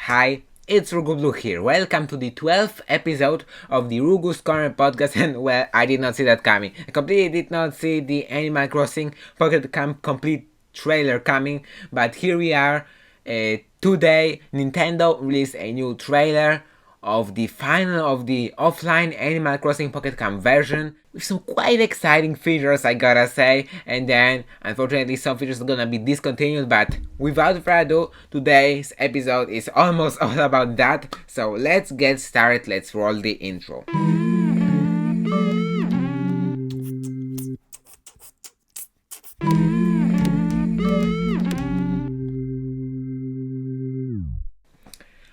Hi, it's Rugu here. Welcome to the 12th episode of the Rugu's Corner podcast. And well, I did not see that coming. I completely did not see the Animal Crossing Pocket Camp complete trailer coming. But here we are. Today, Nintendo released a new trailer of the final of the offline Animal Crossing Pocket Camp version with some quite exciting features, I gotta say. And then unfortunately some features are gonna be discontinued, but without further ado, today's episode is almost all about that. So let's get started. Let's roll the intro.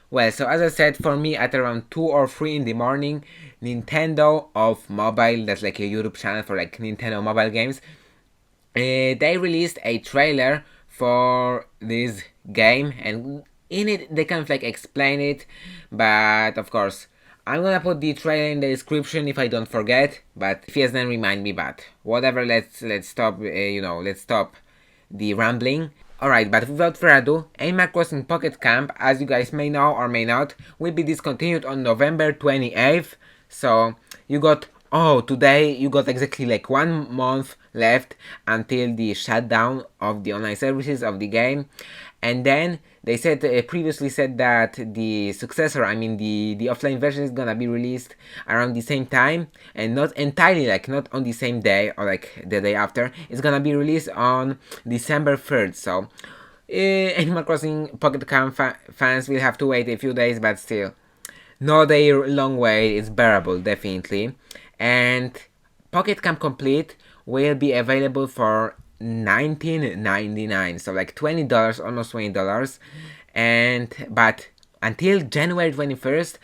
Well, so as I said, for me at around 2 or 3 in the morning, Nintendo of Mobile, that's like a YouTube channel for like Nintendo mobile games, they released a trailer for this game, and in it they kind of like explain it, but of course I'm gonna put the trailer in the description if I don't forget, but if yes then remind me, but whatever, let's stop, let's stop the rambling. Alright, but without further ado, Animal Crossing Pocket Camp, as you guys may know or may not, will be discontinued on November 28th. So, today you got exactly like 1 month left until the shutdown of the online services of the game. And then they said, previously said that the successor, I mean the offline version, is gonna be released around the same time, and not entirely, like not on the same day or like the day after. It's gonna be released on December 3rd. So Animal Crossing Pocket Camp fans will have to wait a few days, but still, not a long wait. It's bearable, definitely. And Pocket Camp Complete will be available for $19.99, so like $20, almost $20. And but until January 21st,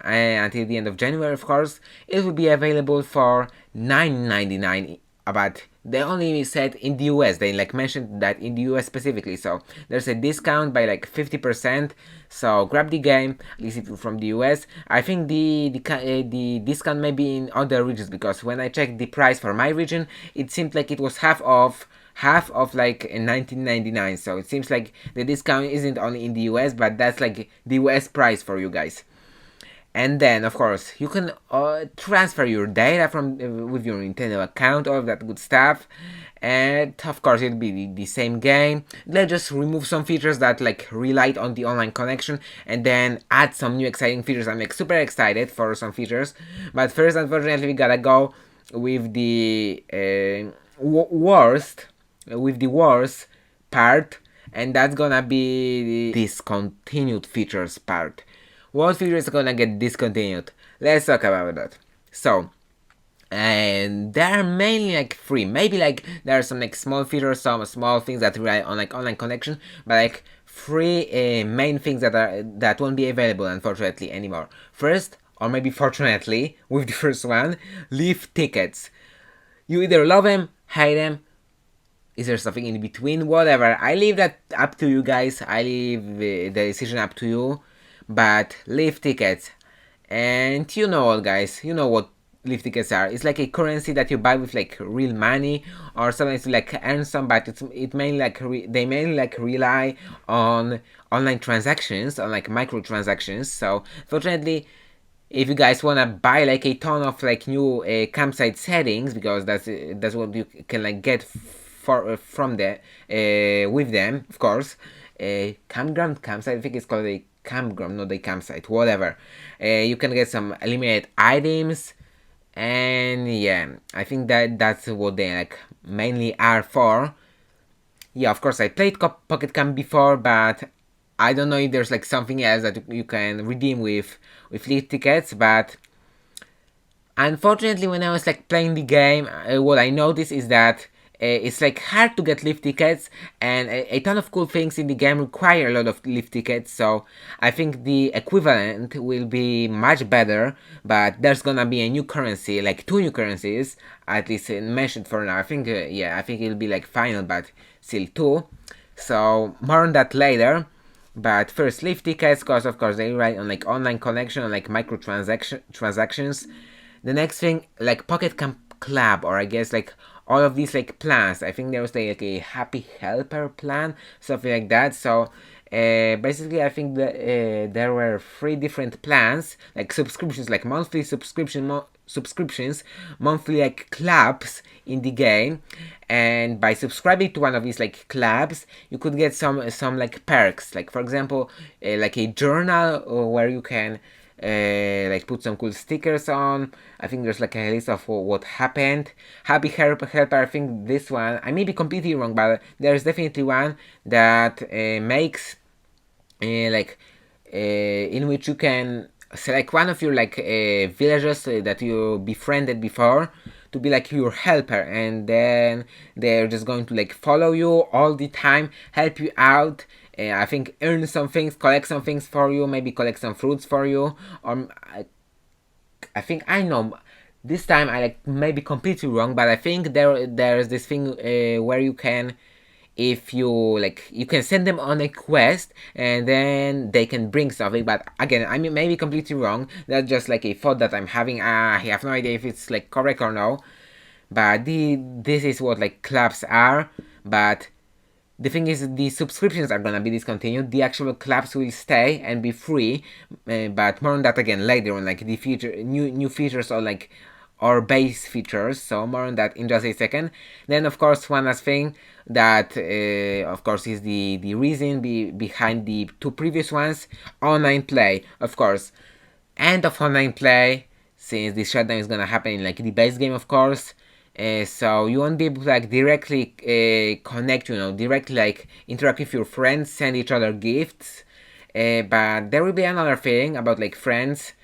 until the end of January, of course, it will be available for $9.99. But they only said in the US, they like mentioned that in the US specifically, so there's a discount by like 50%. So grab the game, at least if you're from the US. I think the discount may be in other regions, because when I checked the price for my region, it seemed like it was half of like 19.99. So it seems like the discount isn't only in the US, but that's like the US price for you guys. And then, of course, you can transfer your data from with your Nintendo account, all of that good stuff. And of course, it'll be the same game. They'll just remove some features that like relied on the online connection, and then add some new exciting features. I'm like super excited for some features. But first, unfortunately, we gotta go with the worst part, and that's gonna be the discontinued features part. What feature is gonna get discontinued? Let's talk about that. So, and there are mainly like 3. Maybe like there are some like small features, some small things that rely on like online connection, but like 3 main things that won't be available, unfortunately, anymore. First, or maybe fortunately, with the first one, lift tickets. You either love them, hate them. Is there something in between? Whatever. I leave that up to you guys. I leave the decision up to you. But lift tickets, and you know what, guys, you know what lift tickets are. It's like a currency that you buy with like real money, or sometimes to like earn some, but it mainly like they mainly like rely on online transactions, on like microtransactions. So fortunately, if you guys wanna buy like a ton of like new campsite settings, because that's what you can like get from the with them, of course. Campsite, I think it's called a campground, not a campsite, whatever. You can get some limited items, and yeah, I think that's what they like mainly are for. Yeah, of course I played Pocket Camp before, but I don't know if there's like something else that you can redeem with lift tickets. But unfortunately, when I was like playing the game, what I noticed is that it's like hard to get lift tickets, and a ton of cool things in the game require a lot of lift tickets. So I think the equivalent will be much better, but there's gonna be a new currency, like 2 new currencies, at least mentioned for now. I think I think it'll be like final, but still 2. So more on that later. But first, lift tickets, cause of course they rely on like online connection and like transactions. The next thing, like Pocket Camp Club, or I guess like all of these like plans. I think there was like a happy helper plan, something like that. So Basically, I think that there were 3 different plans, like subscriptions, like monthly subscriptions, monthly like clubs in the game, and by subscribing to one of these like clubs, you could get some like perks, like for example, like a journal where you can like put some cool stickers on. I think there's like a list of what happened. Happy helper. I think this one, I may be completely wrong, but there's definitely one that makes like in which you can select one of your like villagers that you befriended before to be like your helper, and then they're just going to like follow you all the time, help you out. I think earn some things, collect some things for you, maybe collect some fruits for you, or I think I know. This time I like maybe completely wrong, but I think there's this thing where you can, if you like, you can send them on a quest and then they can bring something. But again, I mean, maybe completely wrong. That's just like a thought that I'm having. I have no idea if it's like correct or no. But this is what like clubs are. But the thing is, the subscriptions are gonna be discontinued. The actual clubs will stay and be free, but more on that again later on, like the feature, new features or like or base features. So more on that in just a second. Then of course one last thing that of course is the reason behind the 2 previous ones: online play. Of course, end of online play, since the shutdown is gonna happen in like the base game, of course. So you won't be able to like directly connect, directly like interact with your friends, send each other gifts. But there will be another thing about like friends.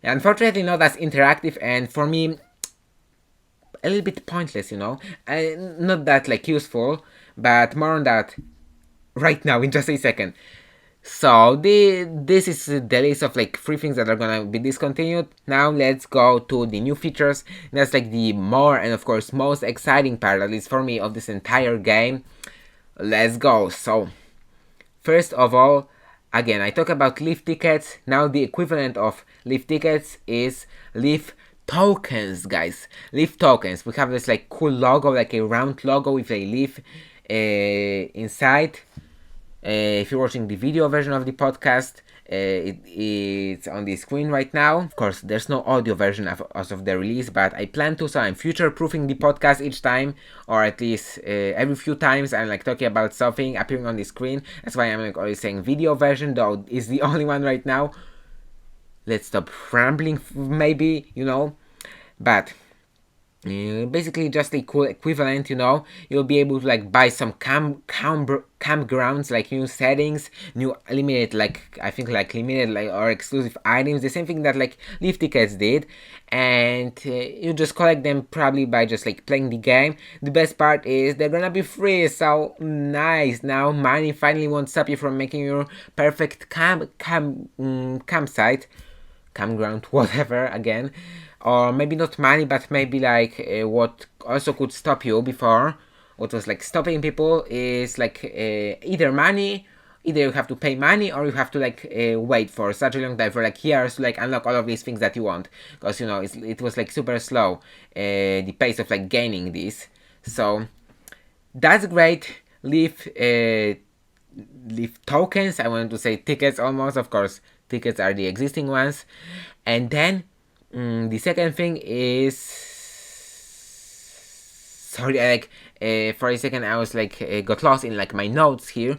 Unfortunately, not as interactive, and for me, a little bit pointless. Not that like useful, but more on that right now in just a second. So this is the list of like 3 things that are gonna be discontinued. Now let's go to the new features. That's like the more and of course most exciting part, at least for me, of this entire game. Let's go. So first of all, again, I talk about lift tickets. Now the equivalent of lift tickets is lift tokens, guys. Lift tokens. We have this like cool logo, like a round logo with a leaf inside. If you're watching the video version of the podcast, it's on the screen right now. Of course, there's no audio version as of the release, but I plan to, so I'm future-proofing the podcast each time, or at least every few times I'm like talking about something appearing on the screen. That's why I'm like always saying video version, though is the only one right now. Let's stop rambling, maybe, but basically just a cool equivalent. You'll be able to like buy some campgrounds, like new settings, new limited, like I think like limited like or exclusive items, the same thing that like lift tickets did, and you just collect them probably by just like playing the game. The best part is they're gonna be free, so nice. Now money finally won't stop you from making your perfect campsite, campground, whatever, again. Or maybe not money, but maybe like what also could stop you before, what was like stopping people, is like either money, either you have to pay money or you have to like wait for such a long time, for like years, to like unlock all of these things that you want, because it was like super slow, the pace of like gaining this. So that's great. Leave tokens, I wanted to say tickets almost, of course tickets are the existing ones. And then the second thing is, sorry, I like for a second I was like got lost in like my notes here,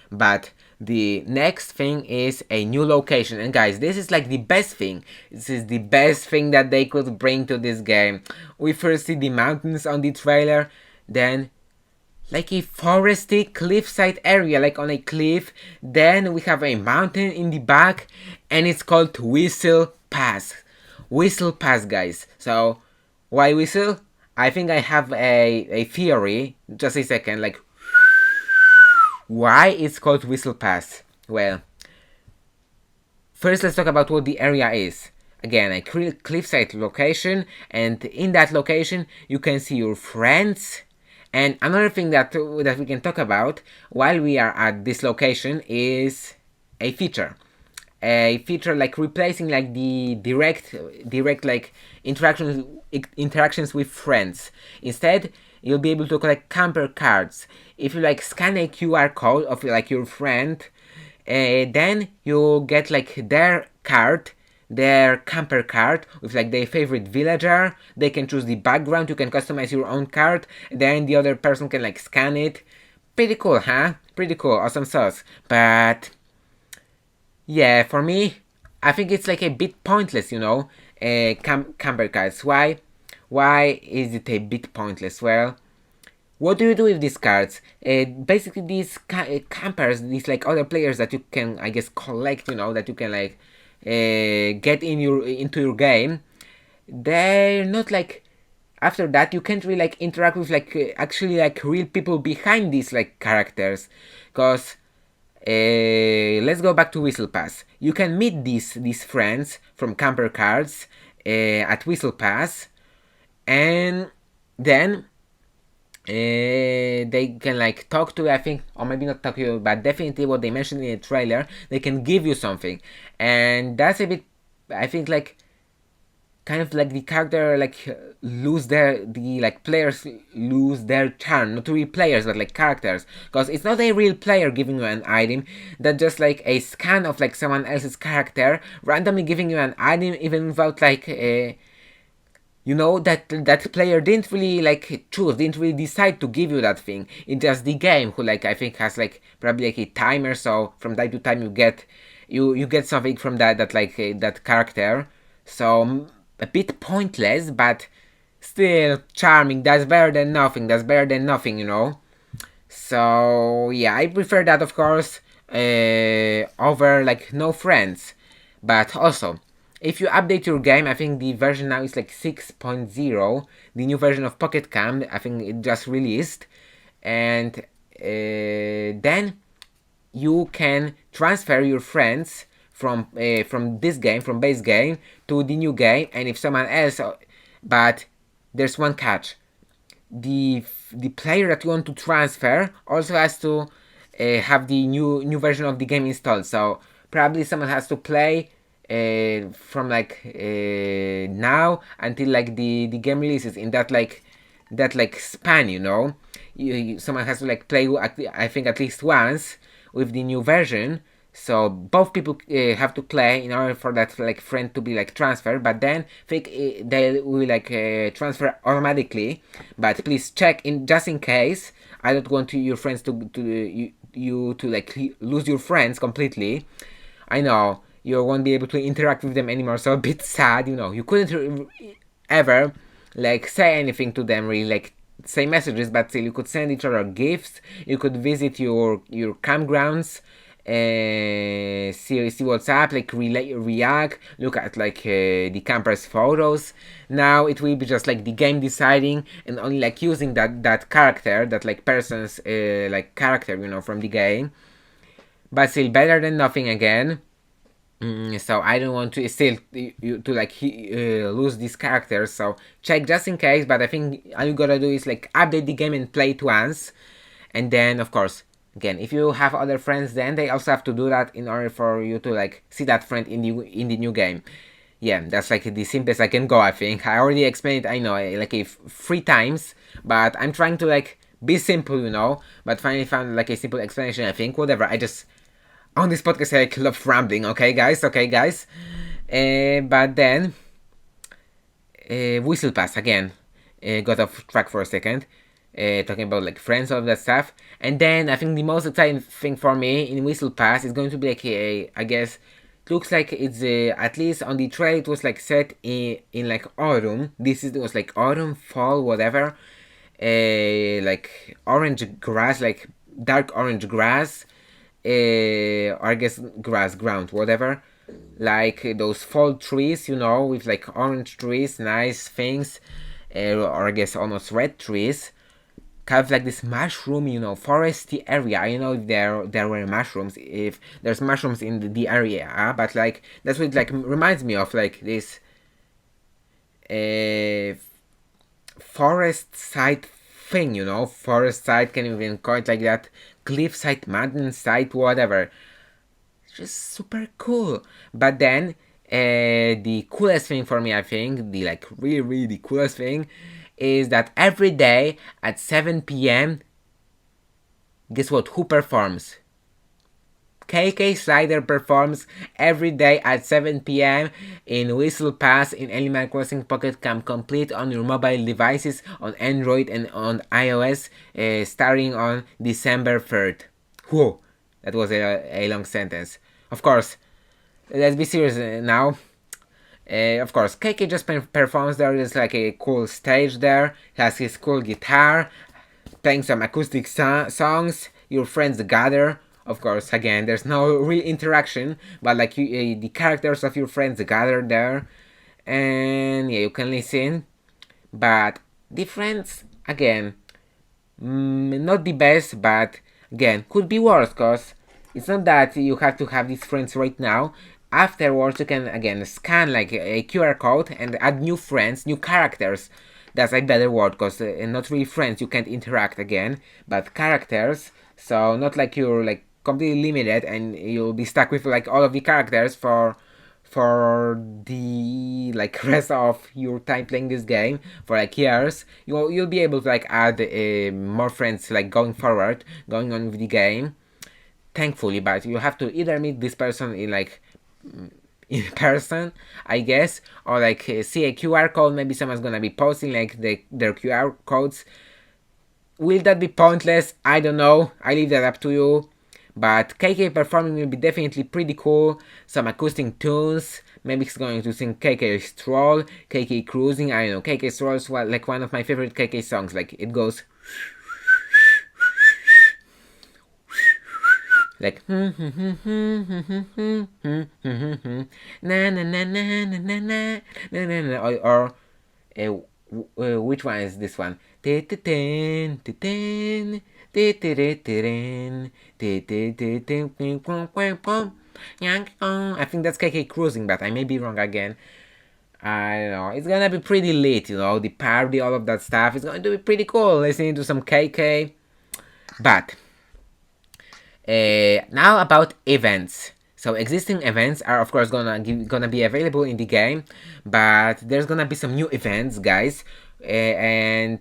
but the next thing is a new location. And guys, this is like the best thing. This is the best thing that they could bring to this game. We first see the mountains on the trailer, then like a foresty cliffside area, like on a cliff. Then we have a mountain in the back, and it's called Whistle Pass. Whistle Pass, guys. So why whistle? I think I have a theory. Just a second. Like, why it's called Whistle Pass? Well, first let's talk about what the area is. Again, a cliffside location, and in that location you can see your friends. And another thing that we can talk about while we are at this location is a feature like replacing like the direct like interactions with friends. Instead, you'll be able to collect camper cards. If you like scan a QR code of like your friend, Then you get like their card, their camper card with like their favorite villager. They can choose the background, you can customize your own card, then the other person can like scan it. Pretty cool, huh? Pretty cool, awesome sauce. But yeah, for me, I think it's like a bit pointless, you know, camper cards. Why? Why is it a bit pointless? Well, what do you do with these cards? Basically, these campers, these like other players that you can, I guess, collect. You know, that you can like get into your game. They're not like. After that, you can't really like interact with like actually like real people behind these like characters, cause let's go back to Whistle Pass. You can meet these friends from camper cards at Whistle Pass, and then they can like talk to you, I think, or maybe not talk to you, but definitely what they mentioned in the trailer, they can give you something, and that's a bit, I think, like kind of like the character like lose their the like players lose their charm, not real players but like characters, because it's not a real player giving you an item, that just like a scan of like someone else's character randomly giving you an item, even without like you know, that player didn't really like choose, didn't really decide to give you that thing. It's just the game who like I think has like probably like a timer, so from time to time you get something from that like that character. So a bit pointless, but still charming. That's better than nothing. That's better than nothing, you know. So yeah, I prefer that, of course, over like no friends. But also, if you update your game, I think the version now is like 6.0, the new version of Pocket Cam. I think it just released, and then you can transfer your friends from this game, from base game, to the new game. And if someone else, but there's one catch: the player that you want to transfer also has to have the new version of the game installed. So probably someone has to play from like now until like the game releases, in that like span, you know. Someone has to like play, I think, at least once with the new version. So both people have to play in order for that like friend to be like transferred. But then think they will like transfer automatically. But please check in, just in case. I don't want your friends you to like lose your friends completely. I know you won't be able to interact with them anymore, so a bit sad, you know. You couldn't ever like say anything to them, really like say messages, but still you could send each other gifts. You could visit your campgrounds, see what's up, like react, look at like the campers' photos. Now it will be just like the game deciding and only like using that character, that like person's like character, you know, from the game. But still better than nothing again. So I don't want to still to like lose these characters, so check just in case. But I think all you gotta do is like update the game and play it once, and then of course again, if you have other friends, then they also have to do that in order for you to like see that friend in the new game. Yeah, that's like the simplest I can go. I think I already explained it, I know, like 3 times, but I'm trying to like be simple, you know. But finally found like a simple explanation, I think. Whatever, I just on this podcast I love rambling, okay guys, but then Whistle Pass again, got off track for a second, talking about like friends, all of that stuff. And then I think the most exciting thing for me in Whistle Pass is going to be like I guess looks like it's at least on the trailer it was like set in like autumn. It was like autumn, fall, whatever, like orange grass, like dark orange grass, or I guess grass, ground, whatever, like those fall trees, you know, with like orange trees, nice things, or I guess almost red trees, kind of like this mushroom, you know, foresty area. I don't know if there were mushrooms, if there's mushrooms in the area, but like that's what it like reminds me of, like this forest side thing, you know. Forest side, can even call it like that, cliffside, mountain side, whatever. It's just super cool. But then the coolest thing for me, I think, the like really the coolest thing, is that every day at 7 p.m. guess what? Who performs? KK Slider performs every day at 7 p.m. in Whistle Pass in Animal Crossing Pocket Camp complete on your mobile devices on Android and on iOS starting on December 3rd. Whoa, that was a long sentence. Of course, let's be serious now. Of course, KK just performs there. There's like a cool stage there. He has his cool guitar, playing some acoustic songs. Your friends gather. Of course, again, there's no real interaction, but like the characters of your friends gather there, and yeah, you can listen. But the friends, again, not the best, but again, could be worse, cause it's not that you have to have these friends right now. Afterwards, you can again scan like a QR code and add new friends, new characters. That's a better word, cause not really friends, you can't interact again, but characters. So not like you're like completely limited and you'll be stuck with like all of the characters for the like rest of your time playing this game for like years. You'll be able to like add more friends like going forward, going on with the game, thankfully. But you have to either meet this person in like in person, I guess, or like see a QR code. Maybe someone's gonna be posting like their QR codes. Will that be pointless? I don't know, I leave that up to you. But KK performing will be definitely pretty cool. Some acoustic tunes. Maybe he's going to sing KK Stroll, KK Cruising. I don't know. KK Stroll is like one of my favorite KK songs. Like it goes like na na na na na na na na, or which one is this one? I think that's KK Cruising, but I may be wrong again. I don't know. It's gonna be pretty lit, you know, the party, all of that stuff. It's going to be pretty cool listening to some KK. But now about events. So existing events are of course gonna be available in the game, but there's gonna be some new events, guys, and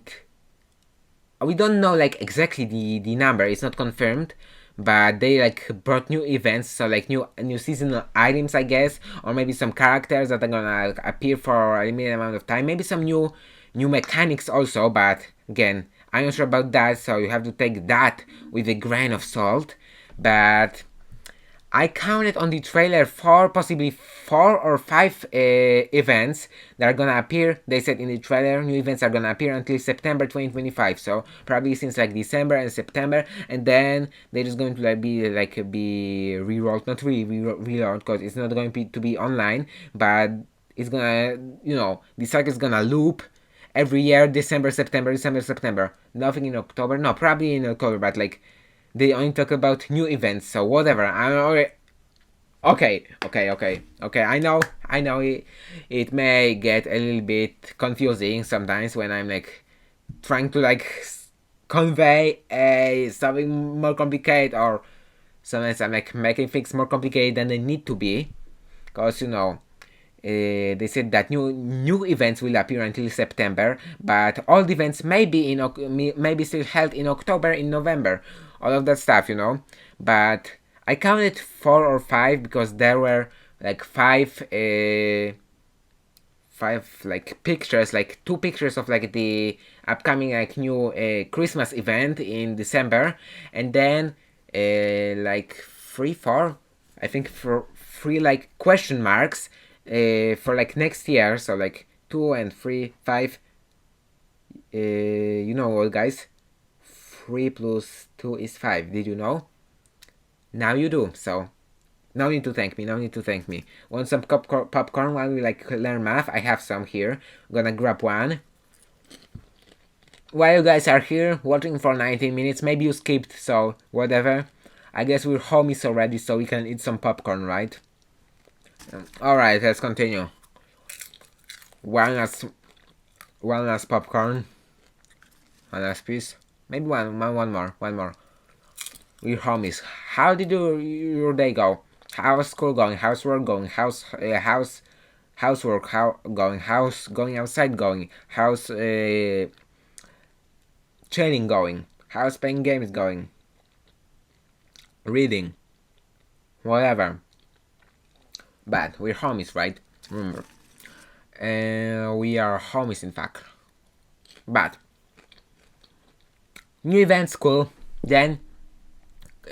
we don't know like exactly the number. It's not confirmed, but they like brought new events, so like new seasonal items, I guess, or maybe some characters that are gonna like, appear for a limited amount of time. Maybe some new mechanics also, but again, I'm not sure about that, so you have to take that with a grain of salt. But I counted on the trailer possibly 4 or 5 events that are gonna appear. They said in the trailer new events are gonna appear until September 2025. So probably since like December and September, and then they're just going to like be rerolled, not really rerolled, because it's not going to be online, but it's gonna, you know, the cycle is gonna loop every year. December, September, December, September. Nothing in October. No, probably in October, but like they only talk about new events, so whatever. I'm already okay. I know it may get a little bit confusing sometimes when I'm like trying to like convey something more complicated, or sometimes I'm like making things more complicated than they need to be, because you know. They said that new events will appear until September, but all the events may be still held in October, in November, all of that stuff, you know. But I counted 4 or 5 because there were like 5 like pictures, like 2 pictures of like the upcoming like new Christmas event in December, and then like 3-4, I think, for 3 like question marks. For like next year, so like 2 and 3, 5. You know what, guys? 3 plus 2 is 5. Did you know? Now you do. So no need to thank me. Want some popcorn while we like learn math? I have some here. I'm gonna grab one. While you guys are here watching for 19 minutes, maybe you skipped, so whatever. I guess we're homies already, so we can eat some popcorn, right? Alright, let's continue. One last popcorn. One last piece. Maybe one more. We're homies. How did your day go? How's school going? How's work going? How's housework going? How's going outside going? How's chilling going? How's playing games going? Reading. whatever. But we're homies, right? Remember. We are homies, in fact. But new events, cool. Then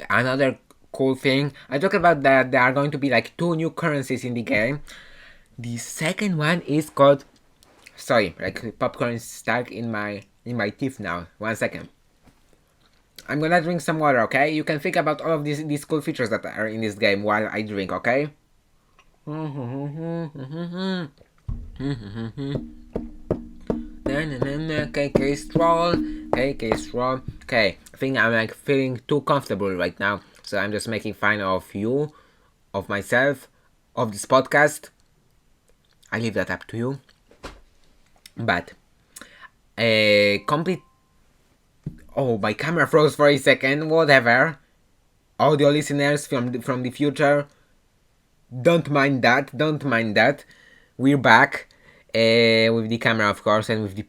another cool thing, I talked about that there are going to be like 2 new currencies in the game. The second one is called, sorry, like popcorn is stuck in my teeth now. 1 second. I'm gonna drink some water, okay? You can think about all of these cool features that are in this game while I drink, okay? KK stroll, KK stroll. Okay, I think I'm like feeling too comfortable right now, so I'm just making fun of you, of myself, of this podcast. I leave that up to you. But a complete. Oh, my camera froze for a second. Whatever. Audio listeners from the future, don't mind that. Don't mind that. We're back with the camera, of course, and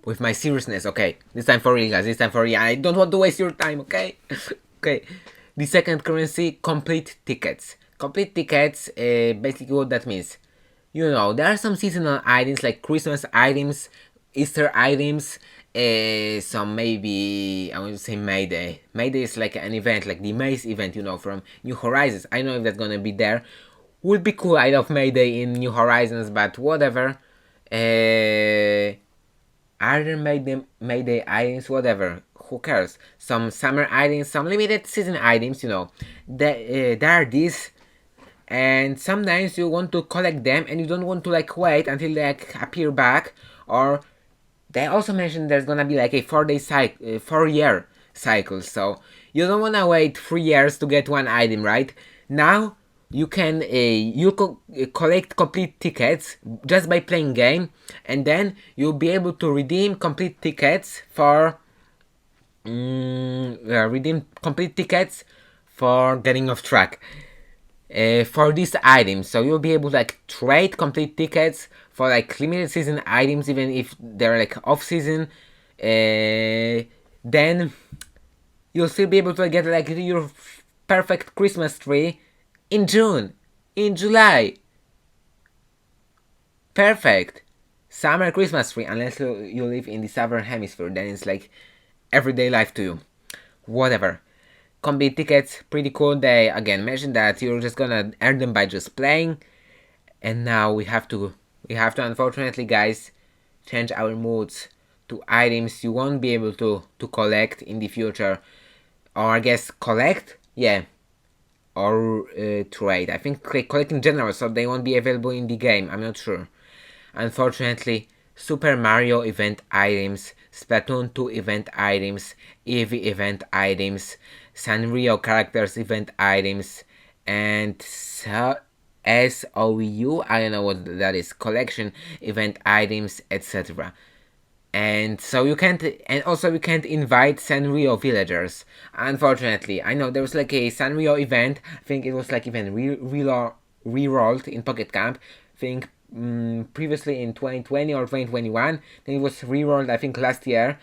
with my seriousness. Okay, this time for real, guys. This time for real. I don't want to waste your time. Okay. Okay. The second currency, complete tickets. Complete tickets. Basically, what that means. You know, there are some seasonal items like Christmas items, Easter items, some maybe, I want to say Mayday. Mayday is like an event, like the Maze event, you know, from New Horizons. I don't know if that's gonna be there. Would be cool, I love Mayday in New Horizons, but whatever. Are there Mayday items? Whatever. Who cares? Some summer items, some limited season items, you know. There are these, and sometimes you want to collect them and you don't want to like wait until they like appear back. Or they also mentioned there's gonna be like a 4-day cycle, 4-year cycle, so you don't wanna wait 3 years to get one item, right? Now you can collect complete tickets just by playing game, and then you'll be able to redeem complete tickets for getting off track. For these items, so you'll be able to like trade complete tickets for like limited season items, even if they're like off season. Then you'll still be able to get like your perfect Christmas tree in June, in July. Perfect summer Christmas tree, unless you live in the southern hemisphere, then it's like everyday life to you. Whatever. Complete tickets, pretty cool. They again mentioned that you're just gonna earn them by just playing, and now we have to unfortunately, guys, change our moods to items you won't be able to collect in the future, or I guess collect, yeah, or trade. I think collect in general, so they won't be available in the game. I'm not sure. Unfortunately, Super Mario event items, Splatoon 2 event items, Eevee event items, Sanrio characters event items, and SOU, I don't know what that is, collection event items, etc. And so you can't, and also you can't invite Sanrio villagers. Unfortunately, I know there was like a Sanrio event. I think it was like even re-rolled in Pocket Camp. I think previously in 2020 or 2021. Then it was re-rolled, I think, last year.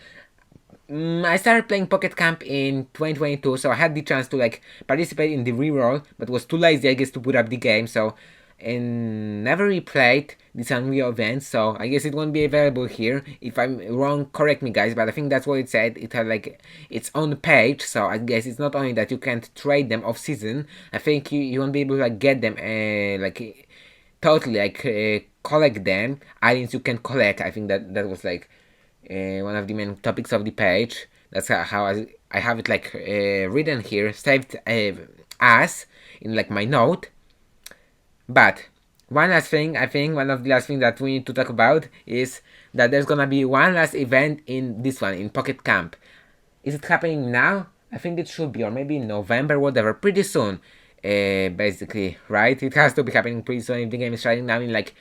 I started playing Pocket Camp in 2022, so I had the chance to like participate in the reroll, but was too lazy, I guess, to put up the game. So, and never replayed this Unreal event, so I guess it won't be available here. If I'm wrong, correct me, guys, but I think that's what it said. It had like its own page, so I guess it's not only that you can't trade them off season. I think you won't be able to like get them like totally like collect them. Items you can collect. I think that was like one of the main topics of the page. That's how I have it like written here, saved as in like my note. But one last thing, I think one of the last things that we need to talk about is that there's gonna be one last event in this one, in Pocket Camp. Is it happening now? I think it should be, or maybe in November, whatever, pretty soon. Basically, right? It has to be happening pretty soon if the game is shutting down in like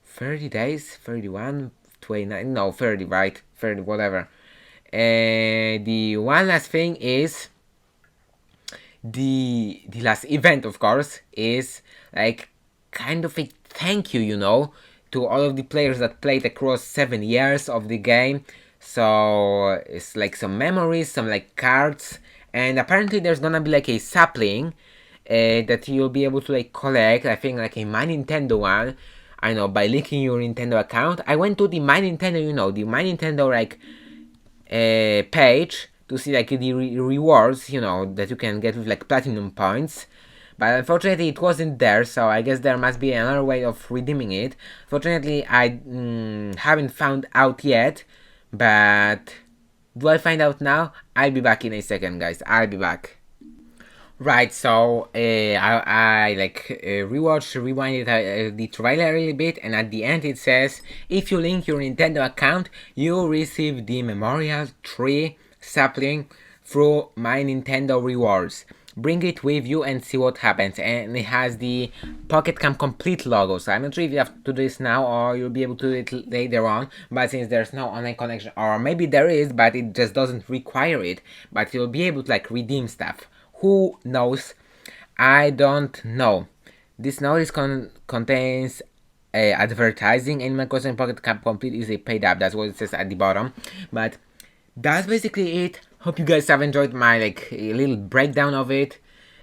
30 days, 31, 29, no, 30, right? 30, whatever. The one last thing is the last event, of course, is like kind of a thank you, you know, to all of the players that played across 7 years of the game. So it's like some memories, some like cards, and apparently there's gonna be like a sapling, that you'll be able to like collect. I think like in My Nintendo one, I know, by linking your Nintendo account. I went to the My Nintendo, the My Nintendo like page to see like the rewards, that you can get with like platinum points. But unfortunately it wasn't there, so I guess there must be another way of redeeming it. Fortunately I haven't found out yet, but do I find out now? I'll be back in a second, guys. I'll be back. Right, so I rewinded the trailer a little bit, and at the end it says, if you link your Nintendo account, you receive the Memorial Tree sapling through My Nintendo Rewards. Bring it with you and see what happens. And it has the Pocket Cam Complete logo, so I'm not sure if you have to do this now or you'll be able to do it later on, but since there's no online connection, or maybe there is, but it just doesn't require it, but you'll be able to like redeem stuff. Who knows? I don't know. This notice contains advertising. Animal Crossing Pocket Camp Complete is a paid app. That's what it says at the bottom. But that's basically it. Hope you guys have enjoyed my like a little breakdown of it.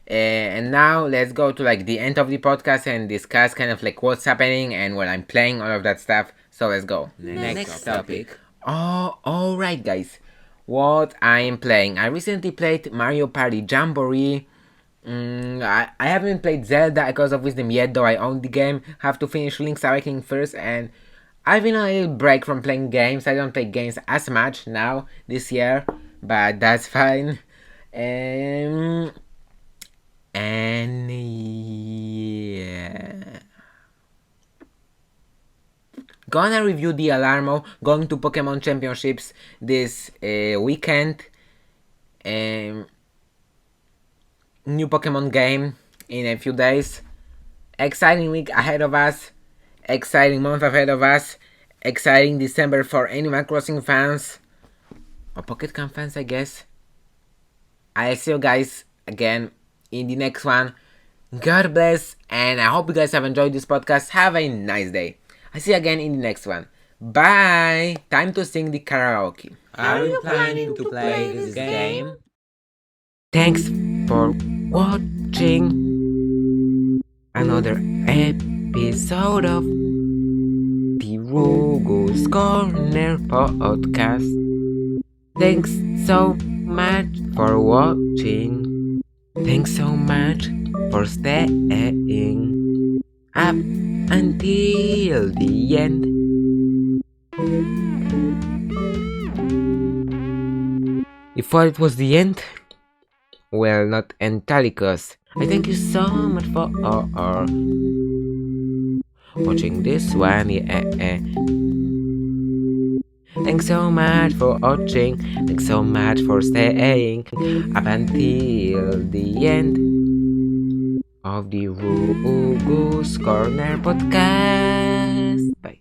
And now let's go to like the end of the podcast and discuss kind of like what's happening and what I'm playing, all of that stuff. So let's go. Next topic. Oh, alright guys. What I am playing. I recently played Mario Party Jamboree. I haven't played Zelda Echoes of Wisdom yet, though I own the game. Have to finish Link's Awakening first, and I've been on a little break from playing games. I don't play games as much now this year, but that's fine. And yeah. Gonna review the Alarmo, going to Pokemon Championships this weekend. New Pokemon game in a few days. Exciting week ahead of us. Exciting month ahead of us. Exciting December for Animal Crossing fans. Or Pocket Camp fans, I guess. I'll see you guys again in the next one. God bless, and I hope you guys have enjoyed this podcast. Have a nice day. I'll see you again in the next one. Bye! Time to sing the karaoke. Are you planning to play this game? Thanks for watching another episode of the Rugu's Corner podcast. Thanks so much for watching. Thanks so much for staying up until the end. You thought it was the end? Well, not entirely, cause I thank you so much for watching this one. Yeah. Thanks so much for watching. Thanks so much for staying up until the end of the Rugu's Corner podcast. Bye.